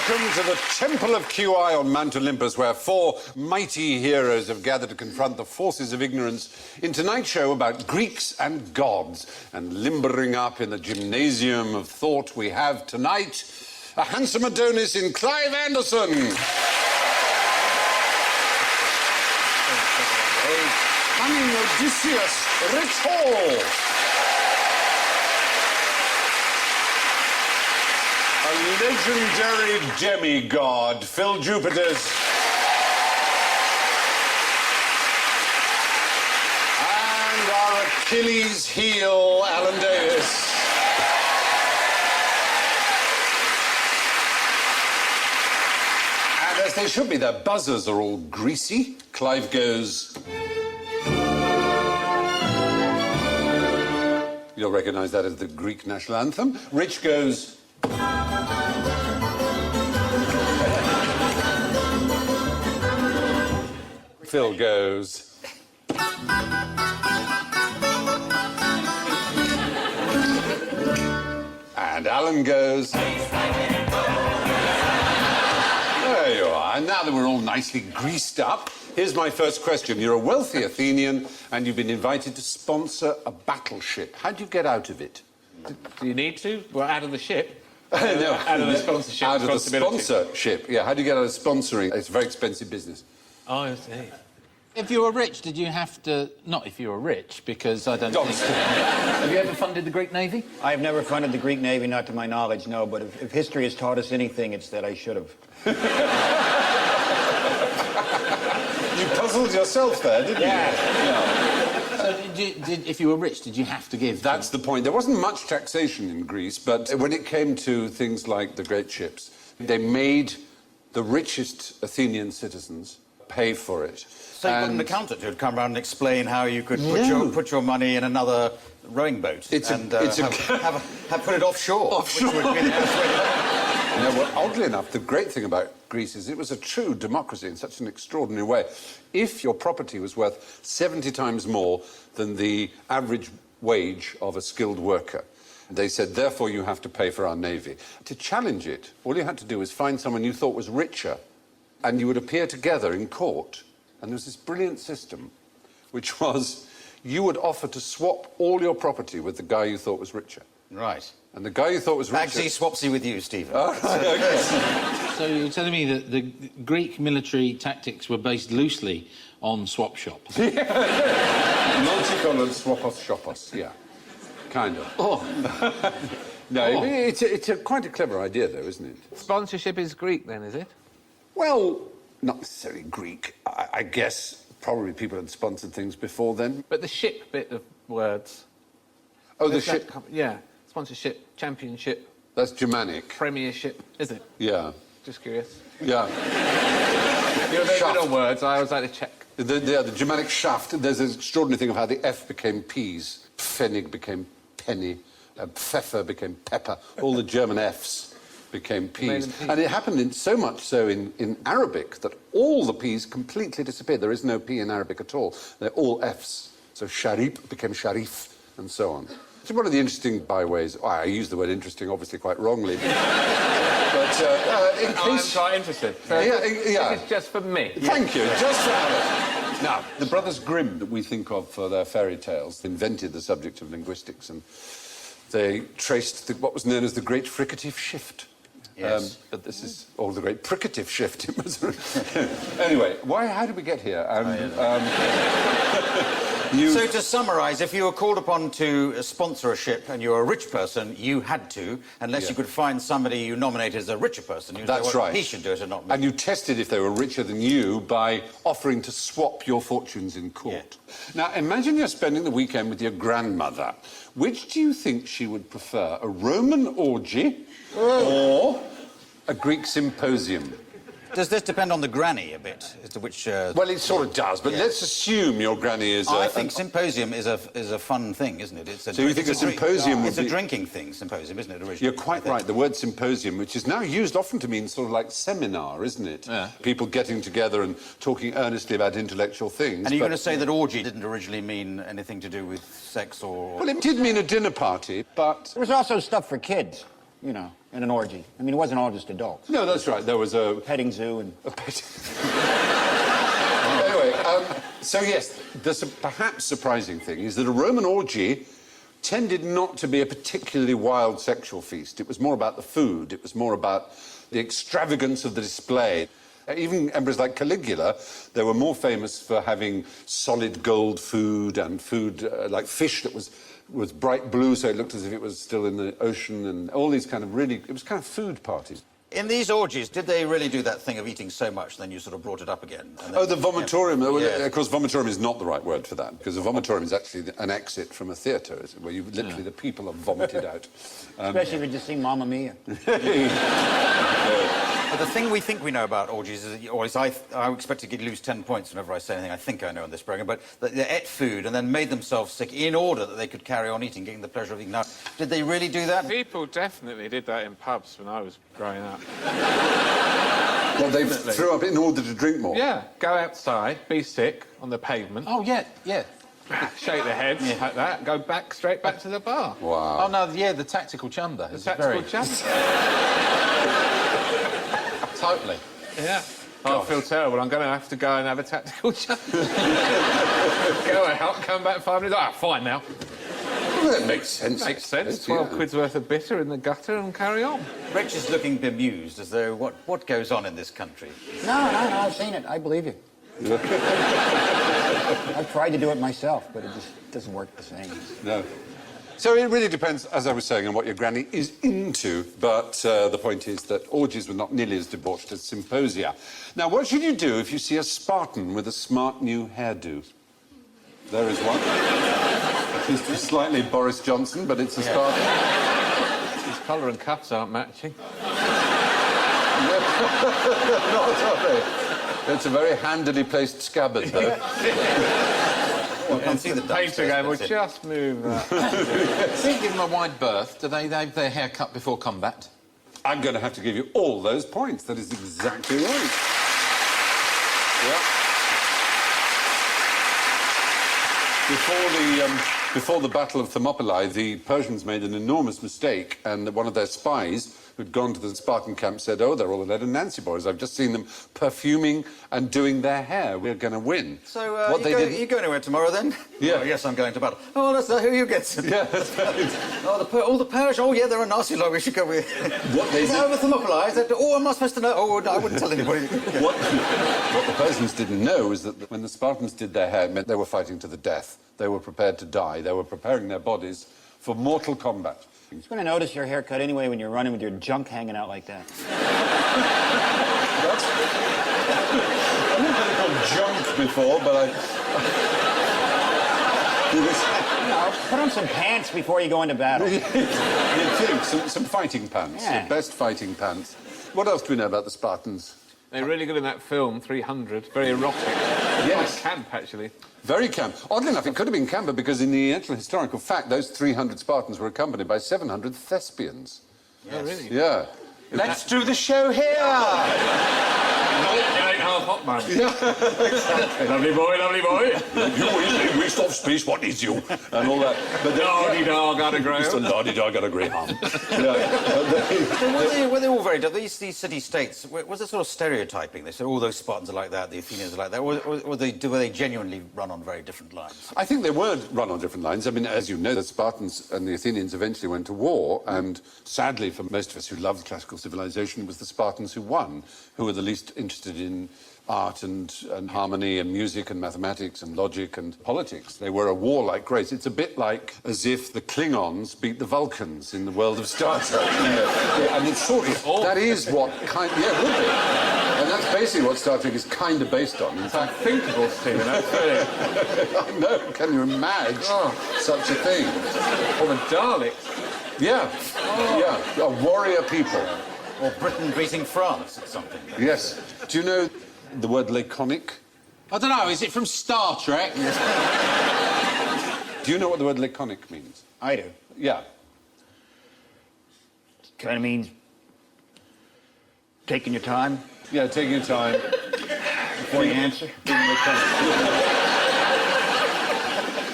Welcome to the Temple of QI on Mount Olympus, where four mighty heroes have gathered to confront the forces of ignorance in tonight's show about Greeks and gods. And limbering up in the gymnasium of thought we have tonight, a handsome Adonis in Clive Anderson. A cunning Odysseus, Rich Hall. A legendary demigod, Phil Jupiters. And our Achilles heel, Alan Davis. And as they should be, their buzzers are all greasy. Clive goes... You'll recognise that as the Greek national anthem. Rich goes... Phil goes... And Alan goes... There you are. And now that we're all nicely greased up, here's my first question. You're a wealthy Athenian and you've been invited to sponsor a battleship. How do you get out of it? Do you need to? Well, out of the ship. No, out of the sponsorship. Out of the sponsorship, yeah. How do you get out of sponsoring? It's a very expensive business. Oh, I see. If you were rich, did you have to... Not if you were rich, because I don't think... Have you ever funded the Greek Navy? I have never funded the Greek Navy, not to my knowledge, no. But if history has taught us anything, it's that I should have. You puzzled yourself there, didn't you? Yeah. So, if you were rich, did you have to give... That's the point. There wasn't much taxation in Greece, but when it came to things like the great ships, they made the richest Athenian citizens pay for it. So you got an accountant who'd come round and explain how you could put your money in another rowing boat put it offshore. Which would be the best way to... No, well, oddly enough, the great thing about Greece is it was a true democracy in such an extraordinary way. If your property was worth 70 times more than the average wage of a skilled worker, they said, therefore, you have to pay for our navy. To challenge it, all you had to do was find someone you thought was richer, and you would appear together in court. And there was this brilliant system, which was you would offer to swap all your property with the guy you thought was richer. Right. And the guy you thought was richer... Actually, swapsy with you, Stephen. Oh, right, OK. So you're telling me that the Greek military tactics were based loosely on swap shops? Multicolored swapos shopos, yeah. Kind of. Oh. No, it's quite a clever idea, though, isn't it? Sponsorship is Greek, then, is it? Well, not necessarily Greek. I guess probably people had sponsored things before then. But the ship bit of words... Oh, the ship... Yeah. Sponsorship, championship... That's Germanic. Premiership, is it? Yeah. Just curious. Yeah. You're very good on words. I always like to check. The Germanic shaft, there's an extraordinary thing of how the F became peas, pfennig became penny, pfeffer became pepper, all the German Fs became peas. And it happened so much so in Arabic that all the P's completely disappeared. There is no P in Arabic at all. They're all Fs. So Sharif became Sharif, and so on. It's one of the interesting byways. Oh, I use the word interesting, obviously, quite wrongly. But in case... I'm quite interested. So yeah. This is just for me. Thank you, just for Alice. Now, the Brothers Grimm that we think of for their fairy tales invented the subject of linguistics, and they traced what was known as the Great Fricative Shift. Yes. But this is all the Great Pricative Shift. Anyway, how did we get here? So, to summarise, if you were called upon to sponsor a ship and you're a rich person, you had to, unless you could find somebody you nominated as a richer person. That's right. He should do it and not me. And you tested if they were richer than you by offering to swap your fortunes in court. Yeah. Now, imagine you're spending the weekend with your grandmother. Which do you think she would prefer, a Roman orgy or a Greek symposium? Does this depend on the granny a bit, as to which... Well, it sort of does, but let's assume your granny is... I think symposium is a fun thing, isn't it? So you think a symposium would be... It's a drinking thing, symposium, isn't it, originally? You're quite right. The word symposium, which is now used often to mean sort of like seminar, isn't it? Yeah. People getting together and talking earnestly about intellectual things. And you're going to say that orgy didn't originally mean anything to do with sex or... Well, it did mean a dinner party, but... There was also stuff for kids. you know, in an orgy. I mean, it wasn't all just adults. No, that's right. There was a Petting zoo and... A petting. Anyway, so yes, the perhaps surprising thing is that a Roman orgy tended not to be a particularly wild sexual feast. It was more about the food. It was more about the extravagance of the display. Even emperors like Caligula, they were more famous for having solid gold food and food like fish that was bright blue, so it looked as if it was still in the ocean, and all these kind of really... It was kind of food parties. In these orgies, did they really do that thing of eating so much, then you sort of brought it up again? And then, Oh, the vomitorium. Yeah. Of course, vomitorium is not the right word for that, because a vomitorium is actually an exit from a theatre, where you literally, the people are vomited out. Especially if you just sing Mamma Mia. But the thing we think we know about orgies is, or at least I expect to lose 10 points whenever I say anything I think I know on this programme, but they ate food and then made themselves sick in order that they could carry on eating, getting the pleasure of eating. Now, did they really do that? People definitely did that in pubs when I was growing up. Well, they threw up in order to drink more. Yeah, go outside, be sick on the pavement. Oh, yeah, yeah. Shake their heads like that, go straight back to the bar. Wow. Oh, no, yeah, the tactical chunder. The tactical jump. Totally. Yeah. I feel terrible. I'm going to have to go and have a tactical jump. Go out, come back 5 minutes. Ah, fine now. Well, that makes sense. Makes sense. 12 quid's worth of bitter in the gutter and carry on. Rich is looking bemused, as though what goes on in this country? No, I've seen it. I believe you. I've tried to do it myself, but it just doesn't work the same. No. So it really depends, as I was saying, on what your granny is into, but the point is that orgies were not nearly as debauched as symposia. Now, what should you do if you see a Spartan with a smart new hairdo? There is one. It's slightly Boris Johnson, but it's a Spartan. His collar and cuffs aren't matching. Not sorry. It's a very handily placed scabbard, though. Well, I can see the Painter game will just move that. If you give them a wide berth, do they have their hair cut before combat? I'm going to have to give you all those points. That is exactly right. Yeah. Before the Battle of Thermopylae, the Persians made an enormous mistake, and one of their spies who'd gone to the Spartan camp said, "Oh, they're all the Ned and Nancy boys. I've just seen them perfuming and doing their hair. We're going to win." So, you go anywhere tomorrow, then? Yeah. Oh, yes, I'm going to battle. Oh, that's who you get. Yeah, that's right. all the Persians. Oh, yeah, they're a nasty lot. We should go with... What they Is that over Thermopylae? Is that... Oh, am I supposed to know? Oh, no, I wouldn't tell anybody. What the Persians didn't know is that when the Spartans did their hair, it meant they were fighting to the death. They were prepared to die. They were preparing their bodies for mortal combat. Who's going to notice your haircut anyway when you're running with your junk hanging out like that? I've never been called junk before, but You know, put on some pants before you go into battle. You'd think, some fighting pants, Yeah. the best fighting pants. What else do we know about the Spartans? They're really good in that film, 300. Very erotic. Yes. Quite camp, actually. Very camp. Oddly enough, it could have been camper because in the actual historical fact, those 300 Spartans were accompanied by 700 thespians. Yes. Oh, really? Yeah. Let's do the show here! It ain't half hot, man. Lovely boy, lovely boy. You waste of space, what is you? And all that. But La-di-da, got a grey. Mr. La-di-da, got a grey hum. Were they all very... These city-states, was it sort of stereotyping? They said, all those Spartans are like that, the Athenians are like that. Or were they genuinely run on very different lines? I think they were run on different lines. I mean, as you know, the Spartans and the Athenians eventually went to war, and sadly for most of us who loved classical civilization, it was the Spartans who won, who were the least interested in art and harmony and music and mathematics and logic and politics. They were a warlike race. It's a bit like as if the Klingons beat the Vulcans in the world of Star Trek. Yeah, and it's sort of... That is what kind... Yeah, it would be. And that's basically what Star Trek is kind of based on. In fact, Unthinkable, Stephen, absolutely. I know, can you imagine such a thing? Or the Daleks. Yeah, yeah, a warrior people. Or Britain beating France or something? Yes. Do you know the word laconic? I don't know, is it from Star Trek? Do you know what the word laconic means? I do. Yeah. Kind of means taking your time Yeah, taking your time. before you answer.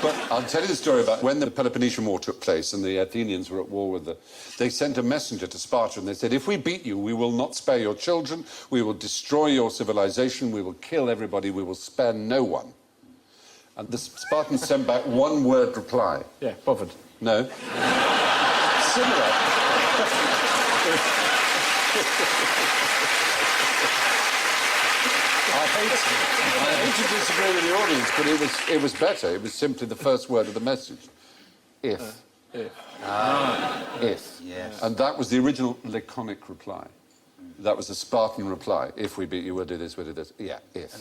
But I'll tell you the story about when the Peloponnesian War took place and the Athenians were at war with the... They sent a messenger to Sparta and they said, if we beat you, we will not spare your children, we will destroy your civilization, we will kill everybody, we will spare no one. And the Spartans sent back one-word reply. Yeah, bothered. No. Similar. I hate to disagree with the audience, but it was better. It was simply the first word of the message. If. If. If. Yes. And that was the original laconic reply. That was a Spartan reply. If we beat you, we'll do this, we'll do this. Yeah, if.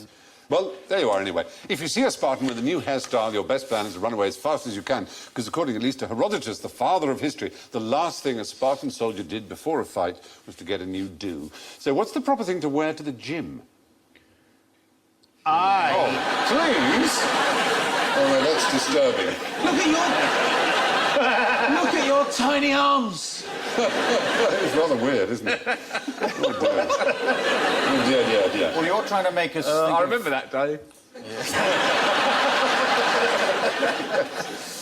Well, there you are anyway. If you see a Spartan with a new hairstyle, your best plan is to run away as fast as you can, because according at least to Herodotus, the father of history, the last thing a Spartan soldier did before a fight was to get a new do. So what's the proper thing to wear to the gym? Oh, please? Oh, no, that's disturbing. Look at your tiny arms. It's rather weird, isn't it? Oh, dear. Oh, dear. Well, you're trying to make us... I remember that day.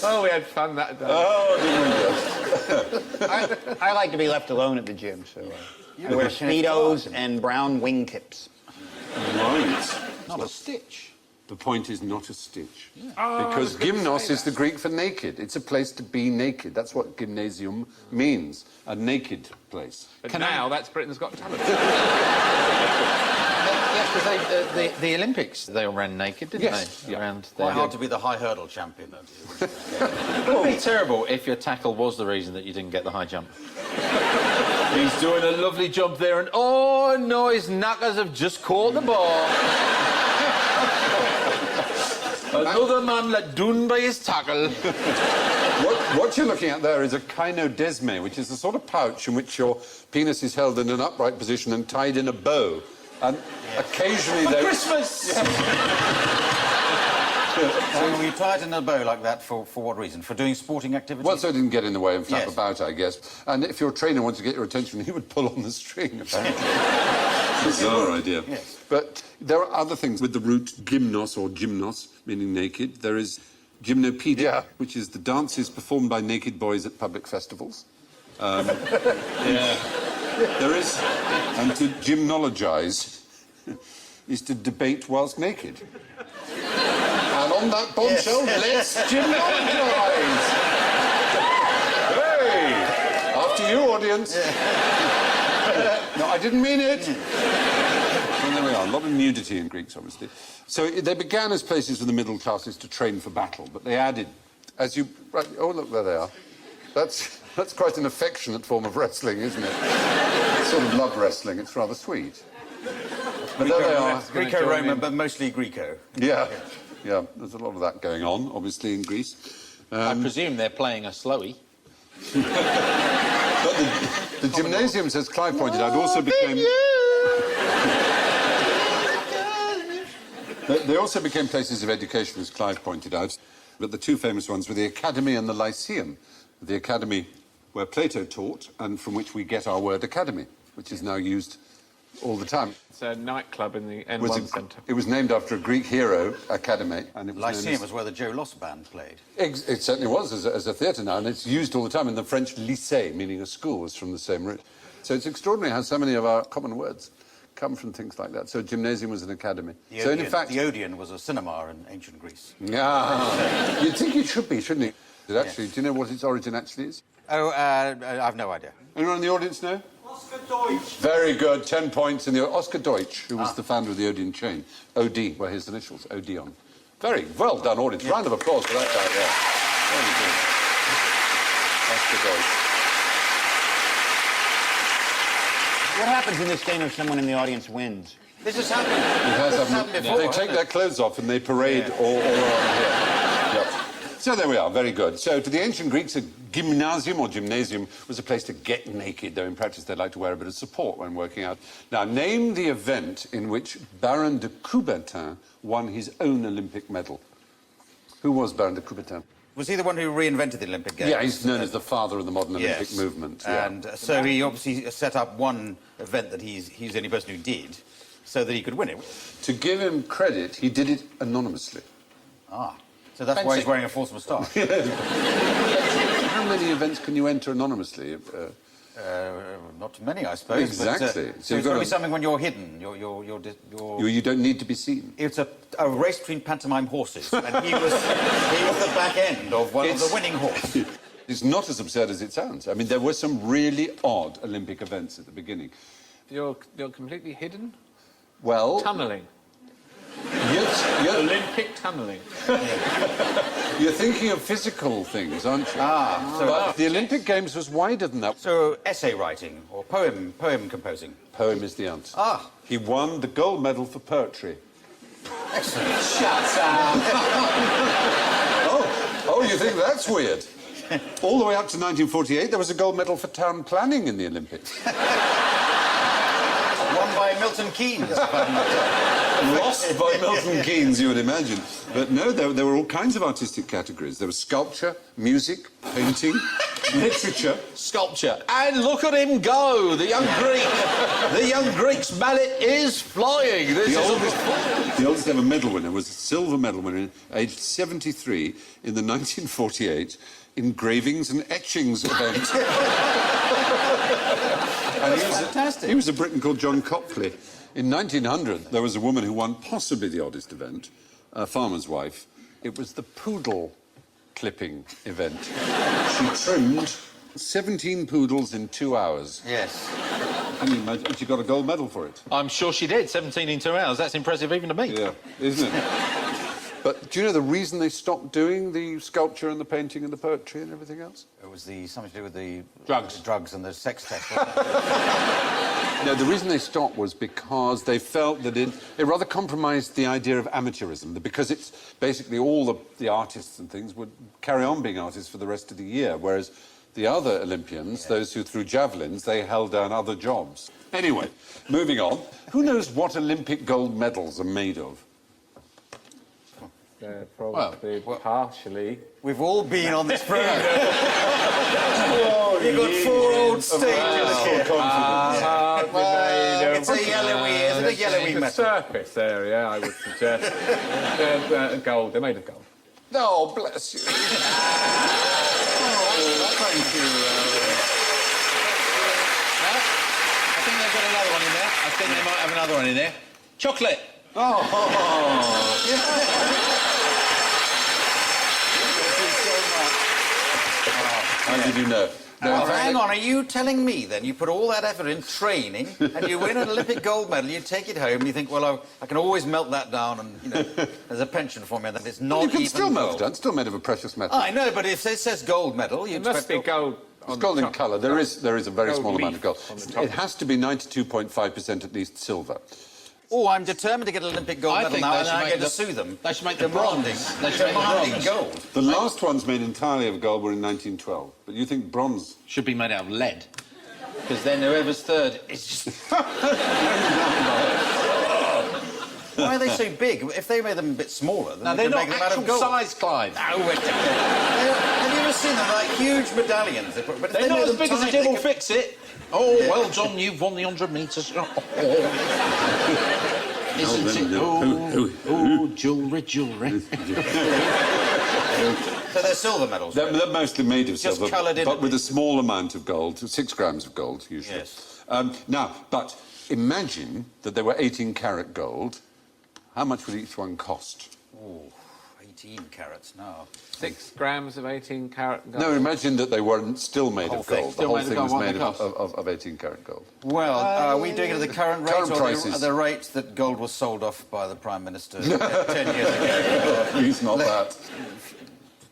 Oh, we had fun that day. Oh, didn't we just? I like to be left alone at the gym, so I wear Speedos and brown wingtips. Right. Not a stitch. The point is not a stitch. Yeah. Because gymnos is the Greek for naked. It's a place to be naked. That's what gymnasium means. A naked place. But now that's Britain's Got Talent. Yes, because the Olympics, they all ran naked, didn't Yes. they? Yeah. Around Quite there. hard to be the high hurdle champion. It would be terrible if your tackle was the reason that you didn't get the high jump. He's doing a lovely jump there, and oh no, his knackers have just caught the ball. Another man let down by his tackle. What you're looking at there is a kynodesme, which is the sort of pouch in which your penis is held in an upright position and tied in a bow. And occasionally they... Christmas! So we tie it in a bow like that for what reason? For doing sporting activities? Well, so it didn't get in the way and flap Yes. about, I guess. And if your trainer wanted to get your attention, he would pull on the string, apparently. Bizarre idea. Yes. But there are other things with the root gymnos or gymnos, meaning naked. There is gymnopedia, which is the dances performed by naked boys at public festivals. There is, and to gymnologise is to debate whilst naked. And on that bombshell, let's gymnologise! Hey! After you, audience. No, I didn't mean it. Well, there we are. A lot of nudity in Greeks, obviously. So they began as places for the middle classes to train for battle, but they added, as you... Right, oh, look, there they are. That's quite an affectionate form of wrestling, isn't it? It's sort of love wrestling. It's rather sweet. But there they are. Greco-Roman, but mostly Greco. Yeah. Yeah, there's a lot of that going on, obviously, in Greece. I presume they're playing a slowie. But the gymnasiums, as Clive pointed out, also became... They also became places of education, as Clive pointed out. But the two famous ones were the Academy and the Lyceum. The Academy where Plato taught, and from which we get our word academy, which is now used all the time. It's a nightclub in the N1 Centre. It was named after a Greek hero, Academy, and it was Lyceum was where the Joe Loss band played. It certainly was as a theatre now, and it's used all the time. And the French lycée, meaning a school, is from the same root. So it's extraordinary how so many of our common words come from things like that. So a gymnasium was an academy. The so Odeon, in fact, the Odeon was a cinema in ancient Greece. yeah, you'd think it should be, shouldn't it? But actually, do you know what its origin actually is? Oh, I've no idea. Anyone in the audience know? Oscar Deutsch. Very good, 10 points in the... Oscar Deutsch, who was the founder of the Odeon chain. OD were his initials, Odeon. Very well done, audience. Round of applause for that guy, yeah. Very good. Oscar Deutsch. What happens in this game if someone in the audience wins? This has happened. It has happened. before. They take their clothes off and they parade all around here. Yep. So there we are, very good. So to the ancient Greeks, a gymnasium or gymnasium was a place to get naked, though in practice they like to wear a bit of support when working out. Now, name the event in which Baron de Coubertin won his own Olympic medal. Who was Baron de Coubertin? Was he the one who reinvented the Olympic Games? Yeah, he's known as the father of the modern Olympic movement. Yeah. And so he obviously set up one event that he's the only person who did, so that he could win it. To give him credit, he did it anonymously. Ah. So that's why he's wearing a false moustache. How many events can you enter anonymously? Not too many, I suppose. Exactly. But, so it's got to be something when you're hidden. You don't need to be seen. It's a race between pantomime horses, and he was the back end of one of the winning horse. It's not as absurd as it sounds. I mean, there were some really odd Olympic events at the beginning. You're completely hidden? Well... Tunnelling. Yes, Olympic tunnelling. You're thinking of physical things, aren't you? But the Olympic Games was wider than that. So, essay writing or poem composing. Poem is the answer. Ah. He won the gold medal for poetry. Excellent. Shut up! Oh, you think that's weird? All the way up to 1948, there was a gold medal for town planning in the Olympics. Won by Milton Keynes. Lost by Milton Keynes, you would imagine. But no, there were all kinds of artistic categories. There was sculpture, music, painting, literature. Sculpture. And look at him go! The young Greek. The young Greek's mallet is flying. The oldest ever medal winner was a silver medal winner, aged 73, in the 1948 engravings and etchings event. And fantastic. He was a Briton called John Copley. In 1900, there was a woman who won possibly the oddest event, a farmer's wife. It was the poodle clipping event. She trimmed 17 poodles in 2 hours. Yes. Can you imagine? She got a gold medal for it. I'm sure she did. 17 in 2 hours. That's impressive even to me. Yeah, isn't it? But do you know the reason they stopped doing the sculpture and the painting and the poetry and everything else? It was something to do with the Drugs and the sex test. No, the reason they stopped was because they felt that it rather compromised the idea of amateurism, because it's basically all the artists and things would carry on being artists for the rest of the year, whereas the other Olympians, those who threw javelins, they held down other jobs. Anyway, moving on. Who knows what Olympic gold medals are made of? Probably partially. We've all been on this programme. You've got 4 old stagers here. It's a yellowy The metal? surface area, I would suggest. They're gold. They're made of gold. Oh, bless you. Thank you. I think they've got another one in there. I think they might have another one in there. Chocolate. How did you know? Oh, hang on, are you telling me then you put all that effort in training and you win an Olympic gold medal, you take it home and you think, well, I can always melt that down and, you know, there's a pension for me and it's not You can even still melt gold. it down. It's still made of a precious metal. I know, but if it says gold medal, you It must be gold. It's gold in colour. There is a very Gold small amount leaf of gold. on the top. It has to be 92.5% at least silver. Oh, I'm determined to get an Olympic gold medal now and I get to sue them. They should make the bronze. They should make the Demanding bronze. gold. The last ones made entirely of gold were in 1912. But you think bronze? Should be made out of lead. Because then whoever's third is just... Why are they so big? If they made them a bit smaller, then No, they they're could not make them out of actual gold. size, Clive. No, have you ever seen them, like huge medallions? But if They're they not made as them big as the tiny, Jim they will could- fix it. Oh, well, John, you've won the 100 metres. Isn't it? Oh, jewellery. So they're silver medals. They're mostly made of Just silver, coloured in but it. with a small amount of gold, 6 grams of gold, usually. Yes. But imagine that there were 18-carat gold. How much would each one cost? Oh, 18 carats, no. 6 grams of 18-carat gold. No, imagine that they weren't still made whole of thing. gold. The Still whole made of thing gold. was What made they cost? of 18-carat gold. Well, are we doing it at the current rate Current or prices. the rate that gold was sold off by the Prime Minister 10 years ago? Please, not that.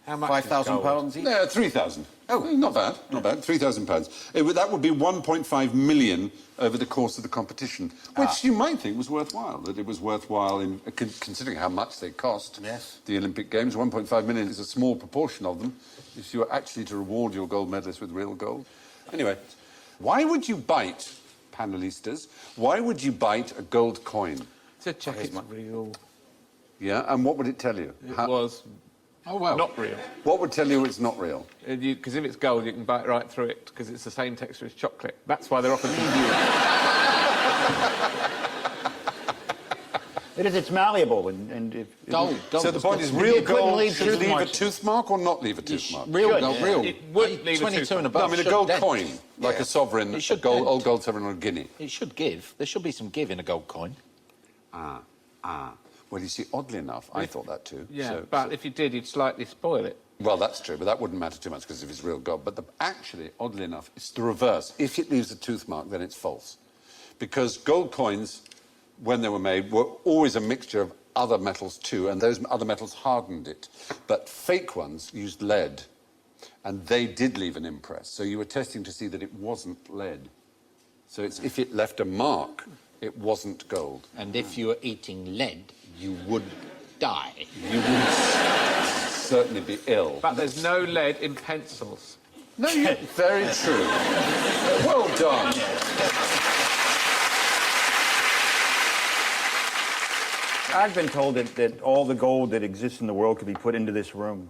How much is gold? £5,000 each? No, 3,000. Oh. Not bad, not bad. £3,000. That would be 1.5 million over the course of the competition, which you might think was worthwhile, that it was worthwhile considering how much they cost. Yes. The Olympic Games, 1.5 million is a small proportion of them if you were actually to reward your gold medalists with real gold. Anyway, why would you bite, panelistas, why would you bite a gold coin? To check it's real. Yeah, and what would it tell you? It was Oh, well. not real. What would tell you it's not real? Because if it's gold, you can bite right through it, because it's the same texture as chocolate. That's why they're often easier. It is. It's malleable, and if Gold. So the point is, You real couldn't gold leave should tooth leave a marks. tooth mark or not leave a tooth mark? Real Should, gold, yeah. real. It would leave a 22 tooth and mark. No, above. I mean a should gold dent. coin, like a sovereign, It should a gold, dent. old gold sovereign or a guinea. It should give. There should be some give in a gold coin. Well, you see, oddly enough, I thought that too. Yeah, but if you did, you'd slightly spoil it. Well, that's true, but that wouldn't matter too much because if it's real gold. But actually, oddly enough, it's the reverse. If it leaves a tooth mark, then it's false. Because gold coins, when they were made, were always a mixture of other metals too, and those other metals hardened it. But fake ones used lead, and they did leave an impress. So you were testing to see that it wasn't lead. So it's, if it left a mark, it wasn't gold. And if you were eating lead, you would die. You would certainly be ill. But there's no lead in pencils. No, very true. Well done. I've been told that all the gold that exists in the world could be put into this room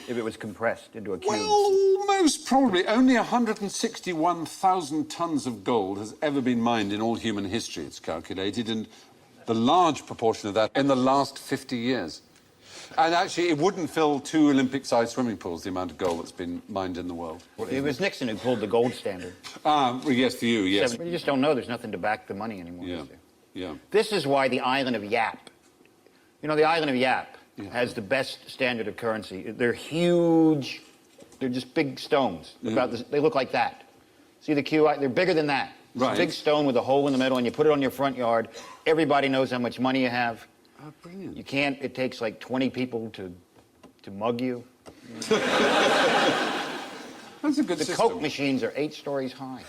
if it was compressed into a cube. Well, most probably. Only 161,000 tons of gold has ever been mined in all human history, it's calculated, and the large proportion of that in the last 50 years. And actually, it wouldn't fill 2 Olympic-sized swimming pools, the amount of gold that's been mined in the world. It was Nixon who pulled the gold standard. Well, yes, for you, yes. You just don't know. There's nothing to back the money anymore. Yeah, Is there? yeah. This is why the island of Yap, you know, the island of Yap has the best standard of currency. They're huge. They're just big stones. They look like that. See the QI? They're bigger than that. It's Right. a big stone with a hole in the middle, and you put it on your front yard. Everybody knows how much money you have. Oh, brilliant. You can't. It takes like 20 people to mug you. That's a good The system. Coke machines are 8 stories high.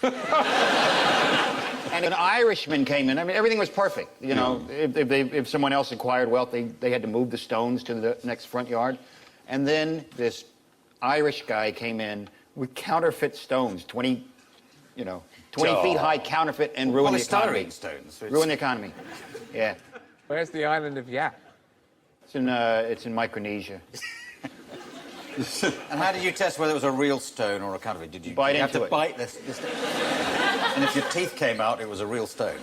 And an Irishman came in. I mean, everything was perfect. You know, if someone else acquired wealth, they had to move the stones to the next front yard. And then this Irish guy came in with counterfeit stones, 20 feet high counterfeit, and ruined the economy. Polystyrene stones. Ruined the economy. Yeah. Where's the island of Yap? It's in Micronesia. And how did you test whether it was a real stone or a counterfeit? Did you Bite have into to it. bite this? And if your teeth came out, it was a real stone.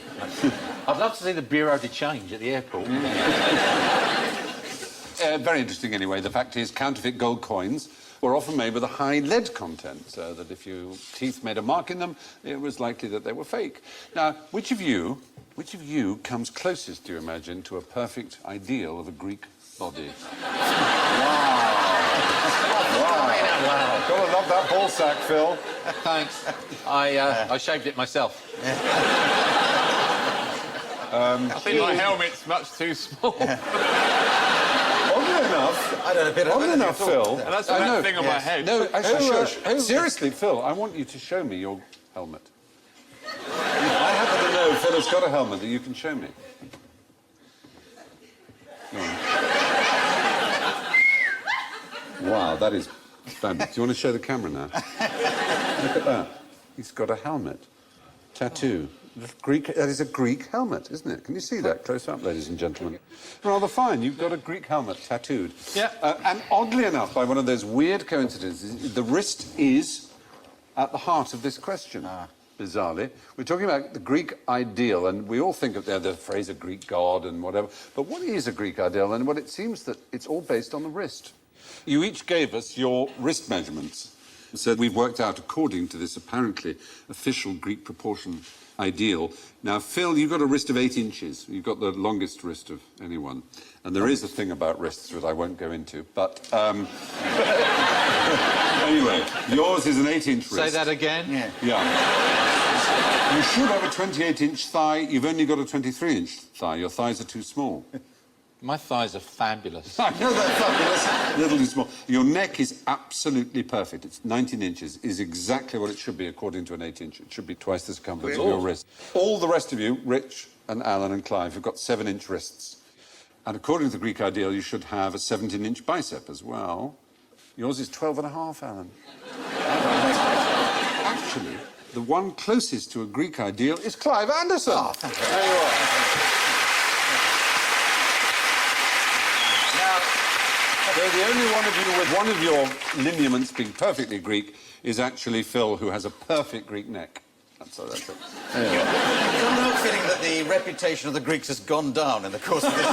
I'd love to see the Bureau de Change at the airport. Very interesting, anyway. The fact is, counterfeit gold coins were often made with a high lead content, so that if your teeth made a mark in them, it was likely that they were fake. Now, which of you comes closest, do you imagine, to a perfect ideal of a Greek body? Wow. Gotta love that ball sack, Phil. Thanks. I shaved it myself. I think my helmet's much too small. Oddly enough, oddly enough, Phil. And that's I that know. thing on my head. No, actually, seriously, Phil, I want you to show me your helmet. I happen to know Phil has got a helmet that you can show me. Go on. Wow, that is fabulous. Do you want to show the camera now? Look at that. He's got a helmet. Tattoo. That is a Greek helmet, isn't it? Can you see that close up, ladies and gentlemen? Rather fine. You've got a Greek helmet tattooed. Yeah. And oddly enough, by one of those weird coincidences, the wrist is at the heart of this question. Bizarrely. We're talking about the Greek ideal, and we all think of the phrase a Greek god and whatever. But what is a Greek ideal? And it seems that it's all based on the wrist. You each gave us your wrist measurements. So we've worked out, according to this apparently official Greek proportion ideal. Now, Phil, you've got a wrist of 8 inches. You've got the longest wrist of anyone. And there is a thing about wrists that I won't go into. But anyway, yours is an 8-inch wrist. Say that again? Yeah. You should have a 28-inch thigh. You've only got a 23-inch thigh. Your thighs are too small. My thighs are fabulous. I know they're fabulous. A little too small. Your neck is absolutely perfect. It's 19 inches, is exactly what it should be according to an 8-inch. It should be twice the circumference of your wrist. All the rest of you, Rich and Alan and Clive, have got 7-inch wrists. And according to the Greek ideal, you should have a 17-inch bicep as well. Yours is 12.5, Alan. Actually, the one closest to a Greek ideal is Clive Anderson. Oh, thank you. There you are. So the only one of you with one of your lineaments being perfectly Greek is actually Phil, who has a perfect Greek neck. That's it. Someone else feeling that the reputation of the Greeks has gone down in the course of this.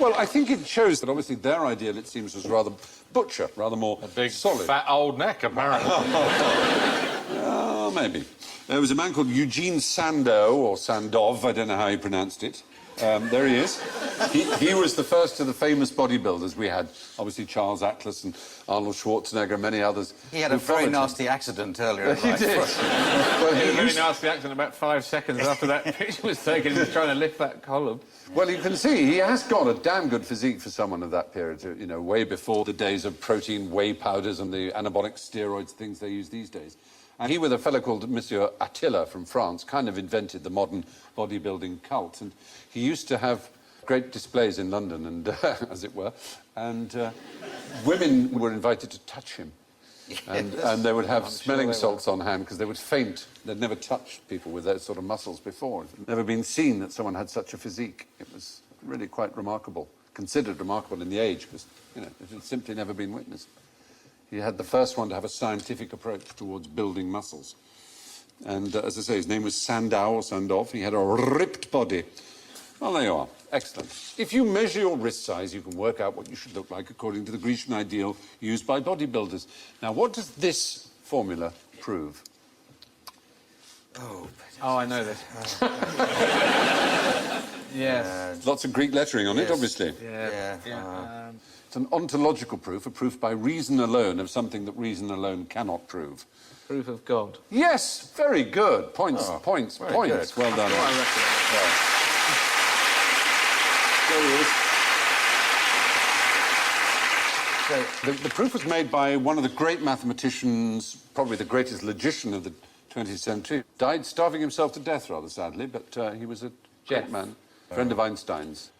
Well, I think it shows that obviously their ideal, it seems, was rather butcher, rather more Big, solid. fat old neck, apparently. Maybe. There was a man called Eugene Sandow, or Sandov, I don't know how he pronounced it. There he is. He was the first of the famous bodybuilders we had. Obviously, Charles Atlas and Arnold Schwarzenegger and many others. He had a very nasty accident earlier in life. He did. Well, he had a very nasty accident about 5 seconds after that picture was taken. He was trying to lift that column. Well, you can see he has got a damn good physique for someone of that period, you know, way before the days of protein whey powders and the anabolic steroids, things they use these days. And he, with a fellow called Monsieur Attila from France, kind of invented the modern bodybuilding cult. And he used to have great displays in London, and as it were, and women were invited to touch him. And they would have smelling salts on hand because they would faint. They'd never touched people with those sort of muscles before. It had never been seen that someone had such a physique. It was really quite remarkable, considered remarkable in the age, because, you know, it had simply never been witnessed. He had the first one to have a scientific approach towards building muscles. And, as I say, his name was Sandow or Sandov. He had a ripped body. Well, there you are. Excellent. If you measure your wrist size, you can work out what you should look like according to the Grecian ideal used by bodybuilders. Now, what does this formula prove? Oh, I know this. Yes. Lots of Greek lettering on it, obviously. Yeah. It's an ontological proof, a proof by reason alone of something that reason alone cannot prove. Proof of God. Yes, very good. Points, points, very points. good. Well done. I reckon. There he is. So, the proof was made by one of the great mathematicians, probably the greatest logician of the 20th century. Died starving himself to death, rather sadly, but he was a great man, friend of Einstein's.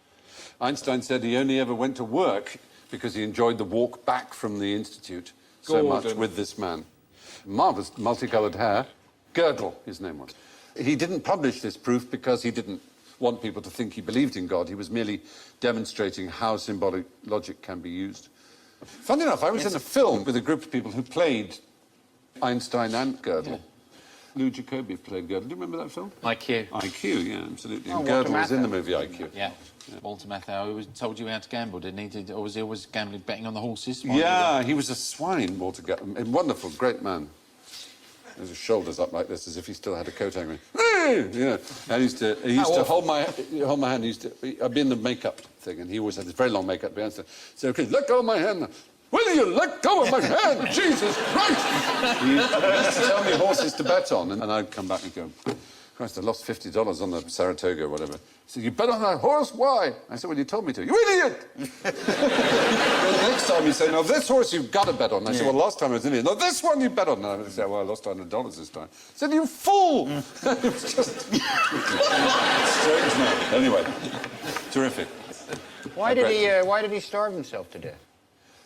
Einstein said he only ever went to work because he enjoyed the walk back from the institute so much with this man. Marvellous multicoloured hair. Gödel, his name was. He didn't publish this proof because he didn't want people to think he believed in God. He was merely demonstrating how symbolic logic can be used. Funny enough, I was in a film with a group of people who played Einstein and Gödel. Yeah. Lou Jacobi played Gödel. Do you remember that film? IQ. IQ, yeah, absolutely. Oh, And Walter Gödel was in the Matthau. movie IQ. Yeah. Walter Matthau always told you how to gamble, didn't he? Or was he always gambling, betting on the horses? Yeah, he was a swine, Walter Gödel. A wonderful, great man. With his shoulders up like this, as if he still had a coat hanging. You know, and he used to hold my hand. I'd be in the makeup thing, and he always had this very long makeup behind. So, okay, let go of my hand. Will you let go of my hand? Jesus Christ! He used to tell me horses to bet on, and I'd come back and go, Christ, I lost $50 on the Saratoga or whatever. He said, you bet on that horse? Why? I said, well, you told me to. You idiot! Then the next time he said, no, this horse you've got to bet on. I said, well, last time I was in here. No, this one you bet on. And I said, well, I lost $100 this time. I said, you fool! It was just strange man. Anyway, terrific. Why did he starve himself to death?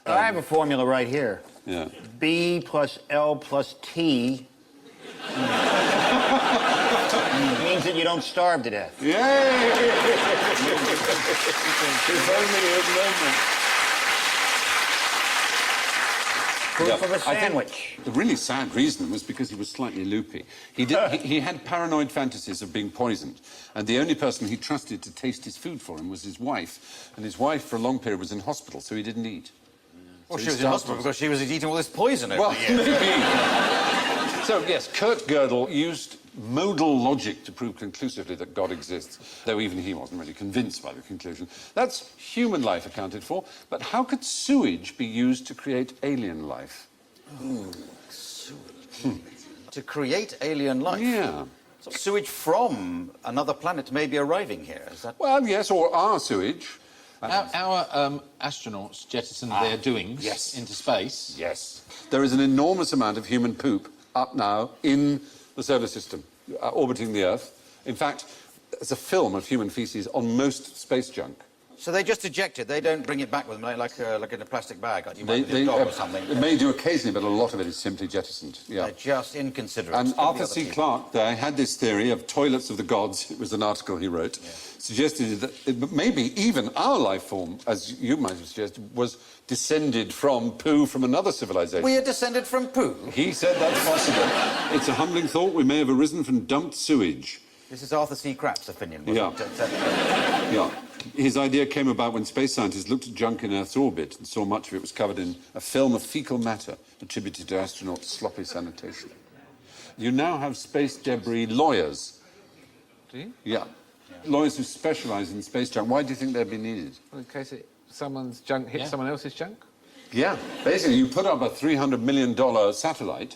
I have a formula right here. Yeah. B plus L plus T means that you don't starve to death. Yay! If only he had known that. Proof of a I think sandwich. the really sad reason was because he was slightly loopy. He had paranoid fantasies of being poisoned, and the only person he trusted to taste his food for him was his wife. And his wife, for a long period, was in hospital, so he didn't eat. Well, she was in hospital because she was eating all this poison over Well, the years. maybe. So, yes, Kurt Gödel used modal logic to prove conclusively that God exists, though even he wasn't really convinced by the conclusion. That's human life accounted for, but how could sewage be used to create alien life? Sewage. To create alien life? Yeah. So sewage from another planet may be arriving here, is that... Well, yes, or our sewage. Our astronauts jettisoned their doings into space. Yes. There is an enormous amount of human poop up now in the solar system, orbiting the Earth. In fact, there's a film of human feces on most space junk. So they just eject it. They don't bring it back with them like in a plastic bag, like you might with a dog or something. They may do occasionally, but a lot of it is simply jettisoned. Yeah. They're just inconsiderate. And Could be Arthur other C. people. Clarke there had this theory of toilets of the gods. It was an article he wrote. Suggested that maybe even our life form, as you might have suggested, was descended from poo from another civilization. We are descended from poo. He said that's possible. It's a humbling thought. We may have arisen from dumped sewage. This is Arthur C. Krapp's opinion, Yeah. wasn't it? Yeah. His idea came about when space scientists looked at junk in Earth's orbit and saw much of it was covered in a film of fecal matter attributed to astronauts' sloppy sanitation. You now have space debris lawyers. Do you? Yeah. Lawyers who specialise in space junk. Why do you think they'd be needed? In case someone's junk hits someone else's junk? Yeah. Basically, you put up a $300 million satellite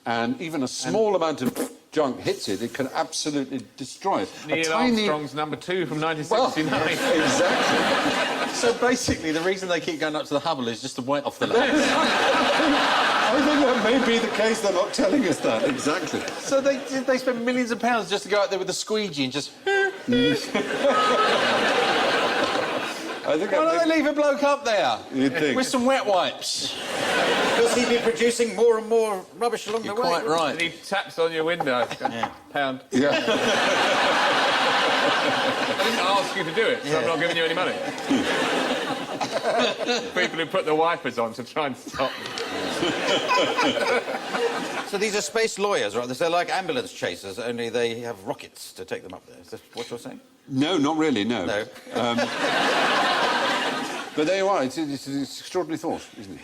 and even a small amount of junk hits it, it can absolutely destroy it. Neil Armstrong's number 2 from 1969. Well, exactly. So basically, the reason they keep going up to the Hubble is just to wet off the legs. I think that may be the case. They're not telling us that. Exactly. So they spend millions of pounds just to go out there with a squeegee and just... I think Why don't they leave a bloke up there? You'd think. With some wet wipes. Because he'd be producing more and more rubbish along You're the way. quite right. And he taps on your window. Pound. Yeah. I didn't ask you to do it, so I'm not giving you any money. People who put the wipers on to try and stop. So these are space lawyers, right? They're like ambulance chasers, only they have rockets to take them up there. Is that what you're saying? No, not really, no. No. But there you are. It's an extraordinary thought, isn't it?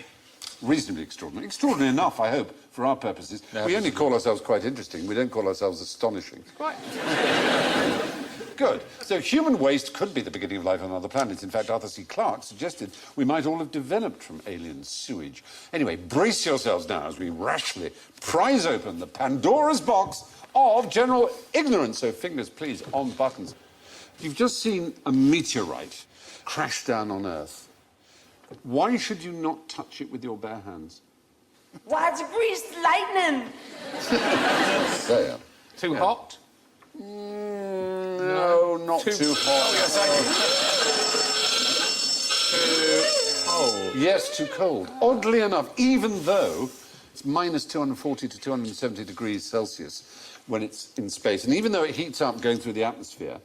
Reasonably extraordinary. Extraordinary enough, I hope, for our purposes. We only call ourselves quite interesting. We don't call ourselves astonishing. Right. Good. So human waste could be the beginning of life on other planets. In fact, Arthur C. Clarke suggested we might all have developed from alien sewage. Anyway, brace yourselves now as we rashly prise open the Pandora's box of general ignorance. So fingers, please, on buttons. You've just seen a meteorite crash down on Earth. Why should you not touch it with your bare hands? Why, it's greased lightning. There. Too hot? No, not too hot. Oh, Yes, too cold. Oddly enough, even though it's minus 240 to 270 degrees Celsius when it's in space, and even though it heats up going through the atmosphere,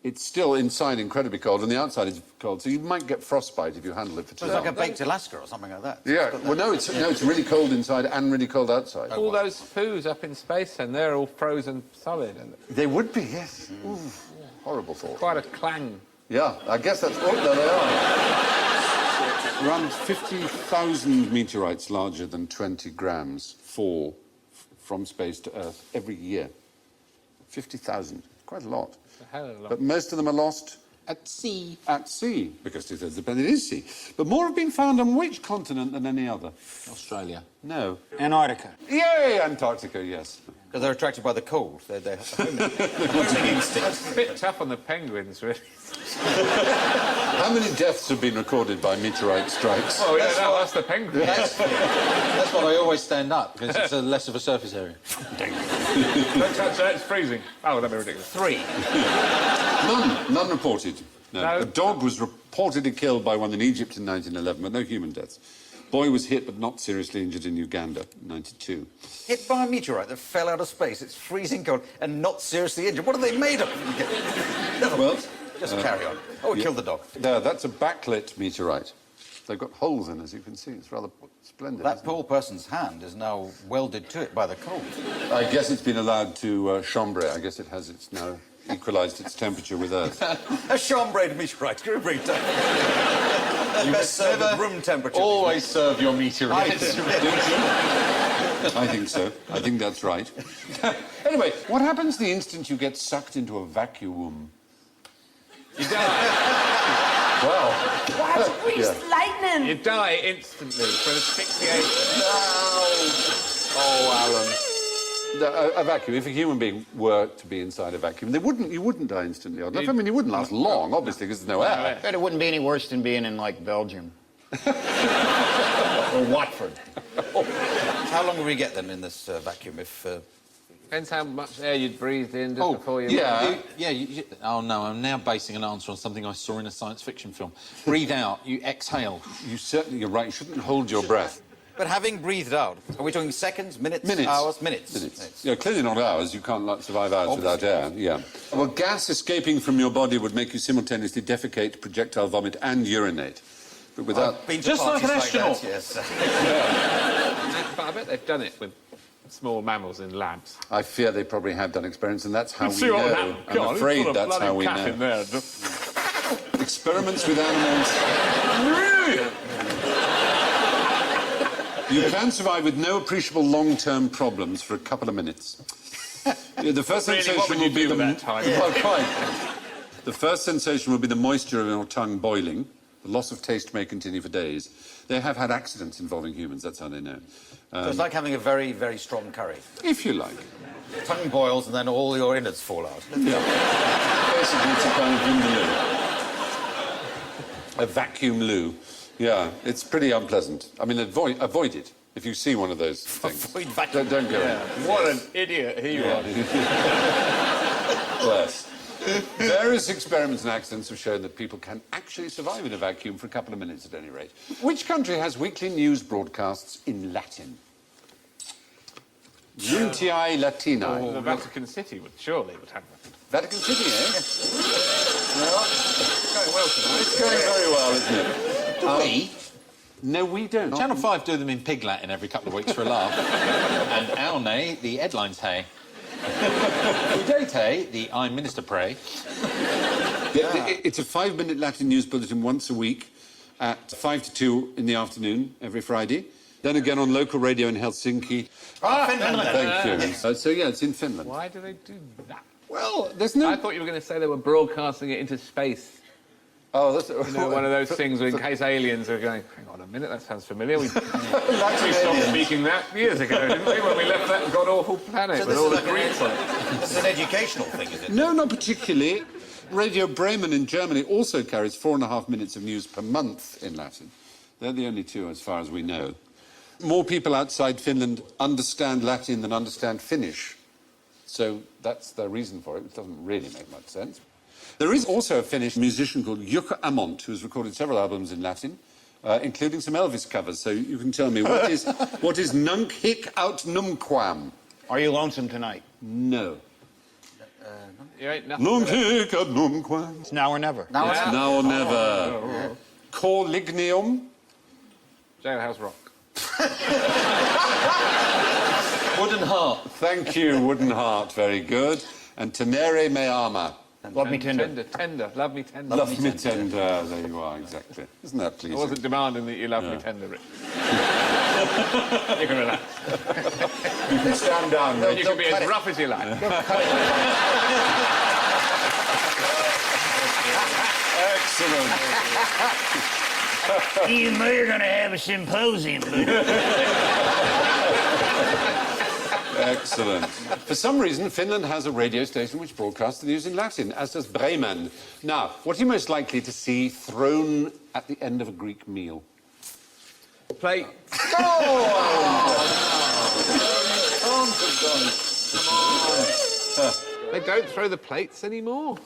it's still inside incredibly cold, and the outside is cold, so you might get frostbite if you handle it for too It's long. like a baked Alaska or something like that. Yeah, well, no, it's really cold inside and really cold outside. all those poos up in space, and they're all frozen solid. And They would be, yes. Ooh, horrible thought. quite a clang. Yeah, I guess that's what there they are. Around 50,000 meteorites larger than 20 grams fall from space to Earth every year. 50,000, quite a lot. A hell of a lot. But most of them are lost At sea. at sea, because two-thirds of the planet is sea. But more have been found on which continent than any other? Australia. No. Antarctica. Yay, Antarctica, yes. Because they're attracted by the cold. They're homing instinct. It's a bit tough on the penguins, really. How many deaths have been recorded by meteorite strikes? Oh, yeah, that's the penguin. That's why I always stand up, because it's less of a surface area. Don't touch that, it's freezing. Oh, that'd be ridiculous. 3. None reported. No. No. A dog was reportedly killed by one in Egypt in 1911, but no human deaths. Boy was hit but not seriously injured in Uganda, 92. Hit by a meteorite that fell out of space. It's freezing cold and not seriously injured. What are they made of? Never Well, mind. Just carry on. Oh, it killed the dog. There, that's a backlit meteorite. They've got holes in, as you can see. It's rather splendid. That isn't poor person's hand is now welded to it by the cold. it? I guess it's been allowed to chambre. I guess it has its now equalised its temperature with Earth. A chambrade meteorite. Go bring it down. Best served at room temperature. Always serve your meteorites. I think so. I think that's right. Anyway, what happens the instant you get sucked into a vacuum? You die. Well, Why, it's greased lightning. You die instantly from asphyxiation. Oh, Alan. a vacuum. If a human being were to be inside a vacuum, you wouldn't die instantly. I mean, you wouldn't last long, obviously, because there's no air. But it wouldn't be any worse than being in, like, Belgium. Or Watford. How long will we get then in this vacuum if Depends how much air you'd breathed in just before you... Oh, no, I'm now basing an answer on something I saw in a science fiction film. Breathe out, you exhale. You're right. You shouldn't hold your breath. But having breathed out, are we talking seconds, minutes, hours, minutes? Yeah, clearly not hours. You can't survive hours without air. Yeah. Well, gas escaping from your body would make you simultaneously defecate, projectile vomit, and urinate. But without... Just like an astronaut. That, yes. But I bet they've done it with small mammals in labs. I fear they probably have done experiments, and that's how we See what know. happened. I'm God, afraid put a that's how we bloody know. cat in there. Experiments with animals. You can survive with no appreciable long-term problems for a couple of minutes. The first Really, sensation what would you will be do the at that time? Well, quite. The first sensation will be the moisture in your tongue boiling. The loss of taste may continue for days. They have had accidents involving humans. That's how they know. So it's like having a very, very strong curry. If you like. Tongue boils and then all your innards fall out. Yeah. Basically, it's a kind of vindaloo. A vacuum loo. Yeah, it's pretty unpleasant. I mean, avoid it if you see one of those things. Avoid vacuum. Don't go in. What an idiot he was. Bless. Various experiments and accidents have shown that people can actually survive in a vacuum for a couple of minutes at any rate. Which country has weekly news broadcasts in Latin? Untii Latini. The Vatican City would have that. Vatican City, eh? Well, it's going well tonight. It's going very well, isn't it? Do we? No, we don't. Channel 5 do them in Pig Latin every couple of weeks for a laugh. And Aune, the headlines hey. Udete, the I'm Minister pray. It's a 5-minute Latin news bulletin once a week at 5 to 2 in the afternoon every Friday. Then again on local radio in Helsinki. Finland. Thank you. So, yeah, it's in Finland. Why do they do that? Well, there's no... I thought you were going to say they were broadcasting it into space. Oh, that's... You know, one of those things where in case aliens are going, hang on a minute, that sounds familiar. We stopped speaking that years ago, didn't we, when we left that god-awful planet So with this all is the like Greeks on it. This is an educational thing, is it? No, not particularly. Radio Bremen in Germany also carries 4.5 minutes of news per month in Latin. They're the only two, as far as we know. More people outside Finland understand Latin than understand Finnish. So that's the reason for it. It doesn't really make much sense. There is also a Finnish musician called Jukka Amont, who's recorded several albums in Latin, including some Elvis covers. So you can tell me, what is Nunc hic aut numquam? Are you lonesome tonight? No. You ain't nothing. Nunc hic aut numquam. It's now or never. Now or never. Cor lignium. Jailhouse Rock. Wooden heart. Thank you, Wooden Heart. Very good. And tenere me ama. Love me tender. Tender. Love me tender. Love me tender. There you are, exactly. Isn't that I pleasing? wasn't demanding that you love me tender, Rich. You can relax. You can stand down. You can be as rough as you like. Excellent. You know you're going to have a symposium. Excellent. For some reason, Finland has a radio station which broadcasts the news in Latin, as does Bremen. Now, what are you most likely to see thrown at the end of a Greek meal? Plate. They don't throw the plates anymore.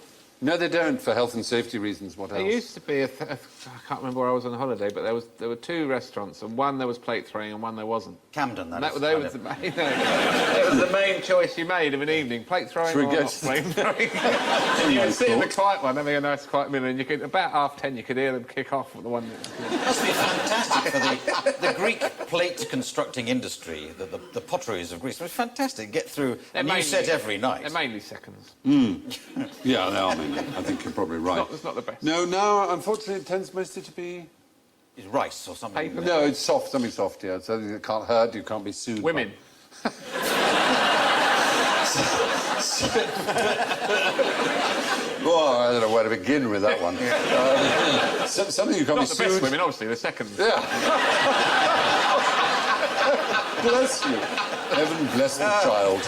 No, they don't, for health and safety reasons. What else? There used to be I can't remember where I was on holiday, but there were two restaurants, and one there was plate throwing, and one there wasn't. Camden, That was the main. It was the main choice you made of an evening: plate throwing Should we or go- not plate throwing. And you would sit in the quiet one, having a nice quiet meal, and you could about 10:30 you could hear them kick off with the one. It must be fantastic for the Greek plate constructing industry, the potteries of Greece. It was fantastic. Get through a new set every night. They're mainly seconds. Yeah, they are mainly. I think you're probably right. It's not the best. No, now, unfortunately, it tends mostly to be... It's rice or something. Paper. No, it's soft, something soft, yeah. Something that can't hurt, you can't be sued by. Women. Oh, I don't know where to begin with that one. Something you can't Not be the best sued... women, obviously, the seconds. Yeah. Bless you. Heaven bless the child.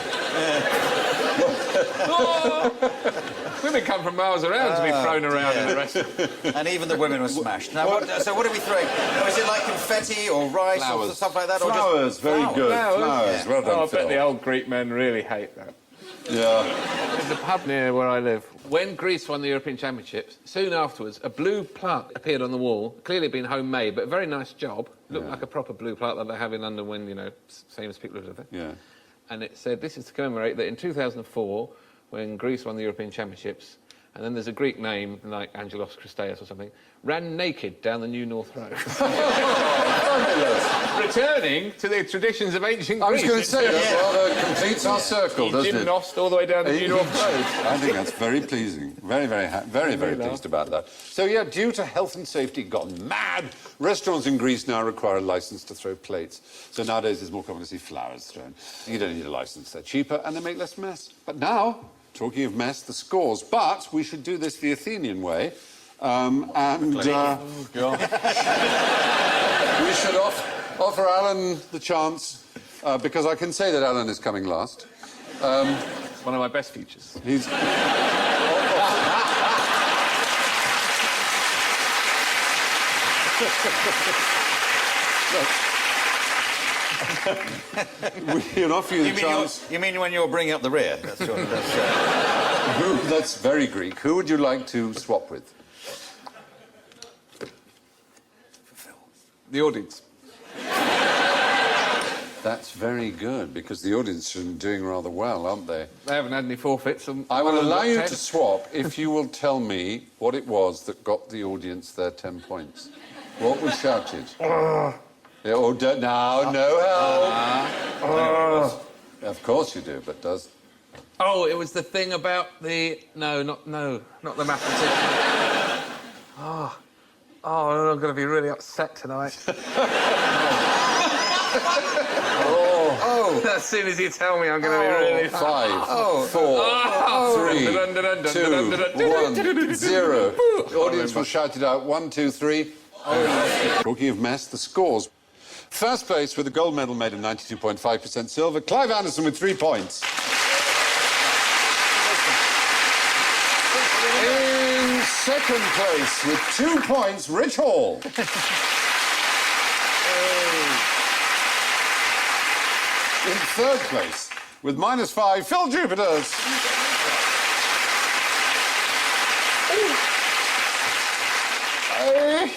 Women come from miles around to be thrown around in the restaurant. And even the women were smashed. Now, so what are we throwing? Now, is it like confetti or rice or stuff like that? Flowers, or just very good. Flowers. Well done, Oh, I Phil. bet the old Greek men really hate that. Yeah. There's a pub near where I live. When Greece won the European Championships, soon afterwards, a blue plaque appeared on the wall. Clearly been homemade, but a very nice job. Looked like a proper blue plaque that they have in London when, you know, famous people live there. Yeah. And it said, this is to commemorate that in 2004, when Greece won the European Championships, and then there's a Greek name, like Angelos Christeas or something, ran naked down the New North Road. Returning to the traditions of ancient Greece. I was going to say, that rather completes our circle, doesn't it? Gymnost all the way down the New North Road. I think that's very pleasing. Very pleased about that. So, yeah, due to health and safety gone mad, restaurants in Greece now require a licence to throw plates. So nowadays it's more common to see flowers thrown. You don't need a licence. They're cheaper and they make less mess. But now, talking of mess, the scores. But we should do this the Athenian way. We should offer Alan the chance, because I can say that Alan is coming last. It's one of my best features. He's... We can offer you the chance. You mean when you're bringing up the rear? That's very Greek. Who would you like to swap with? The audience. That's very good, because the audience are doing rather well, aren't they? They haven't had any forfeits. I will allow you to swap if you will tell me what it was that got the audience their 10 points. What was shouted? No help. Of course you do, but does... Oh, it was the thing about the... not the mathematician. Oh, I'm going to be really upset tonight. As soon as you tell me, I'm going to be really... 5, 4, 3, 2, 1, 0. The audience will shout it out. 1, 2, 3. Talking of mess, the scores. First place with a gold medal made of 92.5% silver, Clive Anderson with 3 points. In second place with 2 points, Rich Hall. In third place with -5, Phil Jupiters.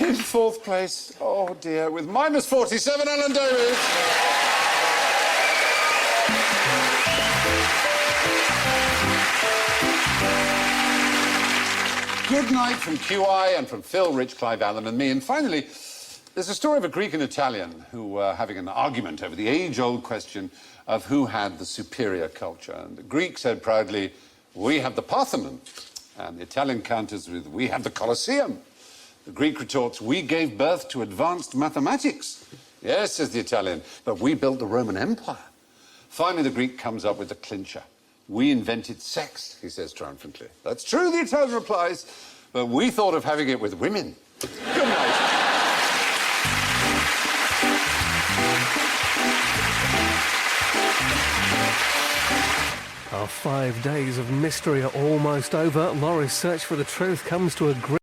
In fourth place, oh dear, with -47, Alan Davis. Good night from QI and from Phil, Rich, Clive, Alan and me. And finally, there's a story of a Greek and Italian who were having an argument over the age-old question of who had the superior culture. And the Greek said proudly, we have the Parthenon. And the Italian counters with, we have the Colosseum. The Greek retorts, we gave birth to advanced mathematics. Yes, says the Italian, but we built the Roman Empire. Finally, the Greek comes up with the clincher. We invented sex, he says triumphantly. That's true, the Italian replies, but we thought of having it with women. Good night. Our 5 days of mystery are almost over. Laurie's search for the truth comes to a